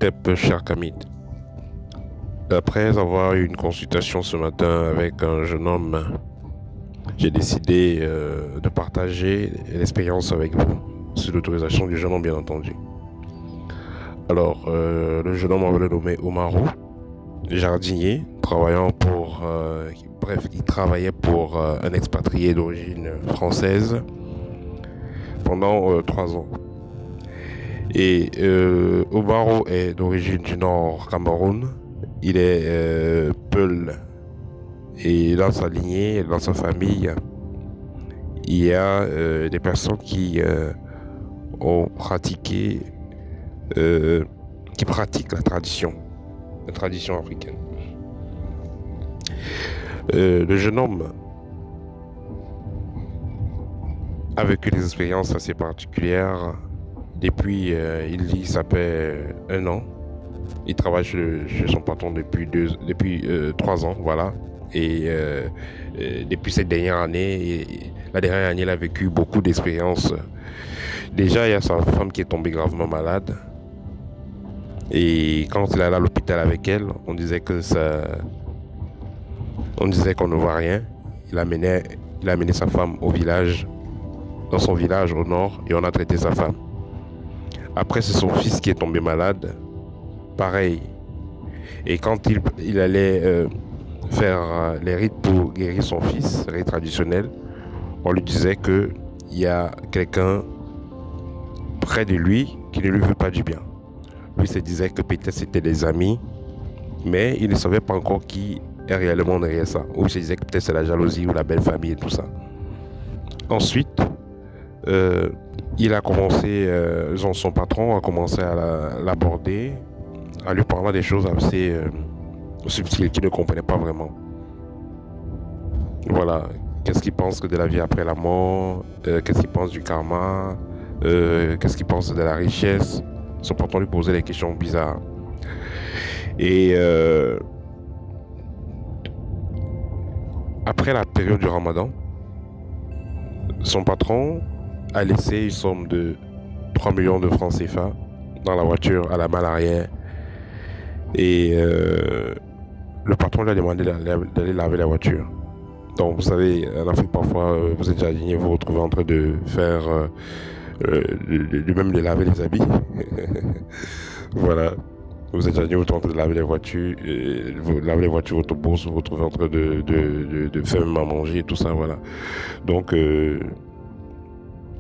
Hotep Sharkamid. Après avoir eu une consultation ce matin avec un jeune homme, j'ai décidé de partager l'expérience avec vous, sous l'autorisation du jeune homme bien entendu. Alors, le jeune homme, on va le nommer Omarou, jardinier, travaillant pour... bref, il travaillait pour un expatrié d'origine française pendant 3 ans. Et Omarou est d'origine du Nord Cameroun. Il est Peul. Et dans sa lignée, dans sa famille, il y a des personnes qui ont pratiqué, qui pratiquent la tradition africaine. Le jeune homme a vécu des expériences assez particulières. Depuis, il dit, ça fait 1 an. Il travaille chez son patron depuis 3 ans, voilà. Et depuis cette dernière année, la dernière année, il a vécu beaucoup d'expériences. Déjà, il y a sa femme qui est tombée gravement malade. Et quand il est allé à l'hôpital avec elle, on disait qu'on ne voit rien. Il a amené sa femme au village, dans son village au nord, et on a traité sa femme. Après, c'est son fils qui est tombé malade. Pareil. Et quand il allait faire les rites pour guérir son fils, rites traditionnels, on lui disait qu'il y a quelqu'un près de lui qui ne lui veut pas du bien. Lui se disait que peut-être c'était des amis, mais il ne savait pas encore qui est réellement derrière ça. Ou il se disait que peut-être c'est la jalousie ou la belle famille et tout ça. Ensuite, il a commencé, son patron a commencé à l'aborder, en lui parlant des choses assez subtiles qu'il ne comprenait pas vraiment. Voilà, qu'est-ce qu'il pense de la vie après la mort, qu'est-ce qu'il pense du karma, qu'est-ce qu'il pense de la richesse. Son patron lui posait des questions bizarres. Et après la période du Ramadan, son patron a laissé une somme de 3 millions de francs CFA dans la voiture à la malle arrière. Et le patron lui a demandé d'aller laver la voiture. Donc vous savez, en Afrique parfois, vous êtes jardinier, vous vous retrouvez en train de faire, même de laver les habits. Voilà. Vous êtes jardinier, vous êtes en train de laver les voitures, vous lavez les voitures, votre bourse, vous vous retrouvez en train de faire même à manger et tout ça, voilà. Donc,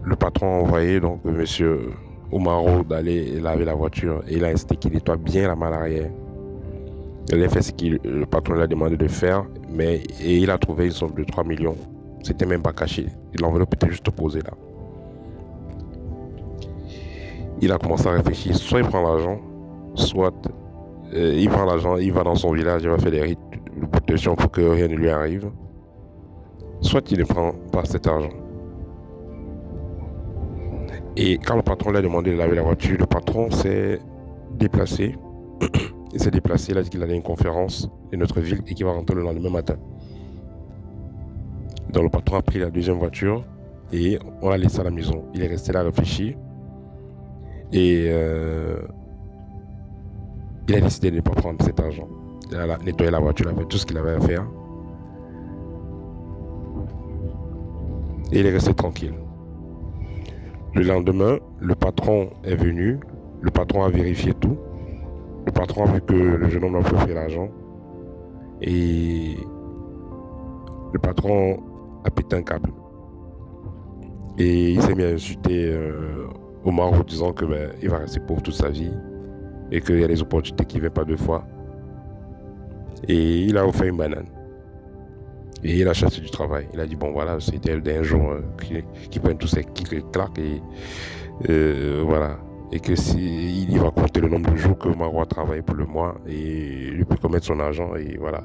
le patron a envoyé donc monsieur Omarou d'aller laver la voiture et il a insisté qu'il nettoie bien la malle arrière. Il a fait ce que le patron lui a demandé de faire, et il a trouvé une somme de 3 millions. C'était même pas caché. L'enveloppe était juste posée là. Il a commencé à réfléchir. Soit il prend l'argent, soit il prend l'argent, il va dans son village, il va faire des rites de protection pour que rien ne lui arrive. Soit il ne prend pas cet argent. Et quand le patron lui a demandé de laver la voiture, le patron s'est déplacé. Il s'est déplacé, il a dit qu'il allait à une conférence de notre ville et qu'il va rentrer le lendemain matin. Donc le patron a pris la deuxième voiture et on l'a laissé à la maison. Il est resté là à réfléchir. Et il a décidé de ne pas prendre cet argent. Il a nettoyé la voiture, il a fait tout ce qu'il avait à faire. Et il est resté tranquille. Le lendemain, le patron est venu. Le patron a vérifié tout. Le patron a vu que le jeune homme n'a pas fait l'argent. Et le patron a pété un câble. Et il s'est mis à insulter Omar en disant que il va rester pauvre toute sa vie et qu'il y a des opportunités qui ne viennent pas 2 fois. Et il a offert une banane. Et il a cherché du travail. Il a dit bon voilà, c'était d'un jour qui prennent tous ces claques et voilà. Et que il va compter le nombre de jours que Omar a travaillé pour le mois et lui peut commettre son argent et voilà.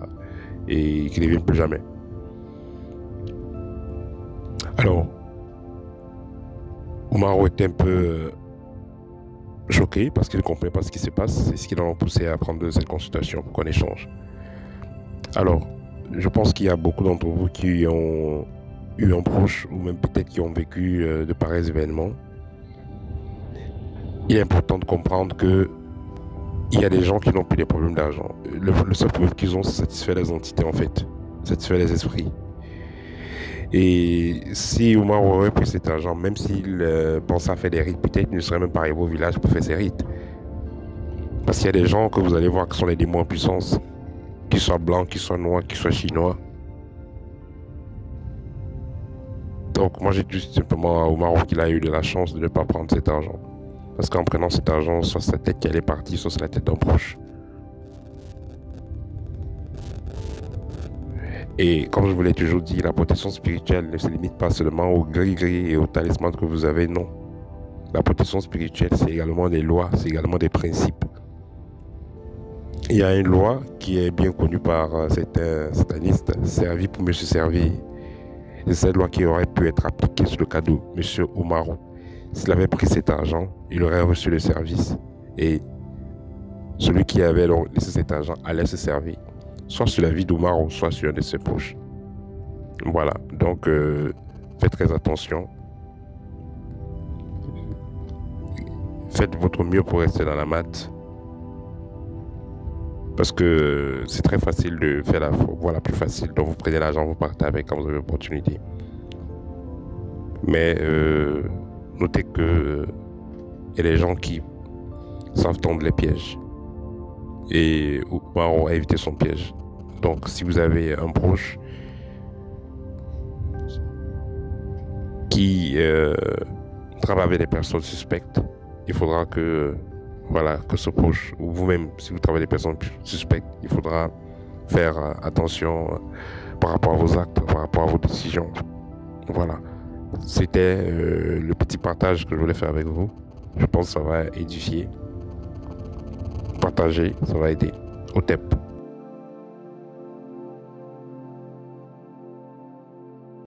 Et qu'il ne vienne plus jamais. Alors, Omar était un peu choqué parce qu'il ne comprenait pas ce qui se passe. C'est ce qui l'a poussé à prendre cette consultation pour qu'on échange. Alors, je pense qu'il y a beaucoup d'entre vous qui ont eu un proche ou même peut-être qui ont vécu de pareils événements. Il est important de comprendre que Il y a des gens qui n'ont plus des problèmes d'argent. Le seul problème qu'ils ont, c'est satisfaire les entités, en fait. Satisfaire les esprits. Et si Omar aurait pris cet argent, même s'il pensait à faire des rites, peut-être il ne serait même pas arrivé au village pour faire ses rites. Parce qu'il y a des gens que vous allez voir qui sont les démons en puissance, qu'ils soient blancs, qu'ils soient noirs, qu'ils soient chinois. Donc moi j'ai dit simplement à Omar qu'il a eu de la chance de ne pas prendre cet argent. Parce qu'en prenant cet argent, soit sa tête qui allait partir, soit c'est la tête d'un proche. Et comme je vous l'ai toujours dit, la protection spirituelle ne se limite pas seulement au gris-gris et au talisman que vous avez, non. La protection spirituelle, c'est également des lois, c'est également des principes. Il y a une loi qui est bien connue par certains satanistes, servi pour mieux se servir. C'est cette loi qui aurait pu être appliquée sur le cas de M. Oumarou. S'il avait pris cet argent, il aurait reçu le service et celui qui avait donc laissé cet argent allait se servir, soit sur la vie d'Oumarou, soit sur un de ses proches. Voilà, donc faites très attention. Faites votre mieux pour rester dans la maths. Parce que c'est très facile de faire la voie la plus facile. Donc vous prenez l'argent, vous partez avec quand vous avez l'opportunité. Mais notez que il y a des gens qui savent tendre les pièges. Et on va éviter son piège. Donc si vous avez un proche qui travaille avec des personnes suspectes, il faudra que voilà, que ce proche, ou vous-même, si vous travaillez avec des personnes suspectes, il faudra faire attention par rapport à vos actes, par rapport à vos décisions. Voilà. C'était le petit partage que je voulais faire avec vous. Je pense que ça va édifier. Partager, ça va aider. Au TEP.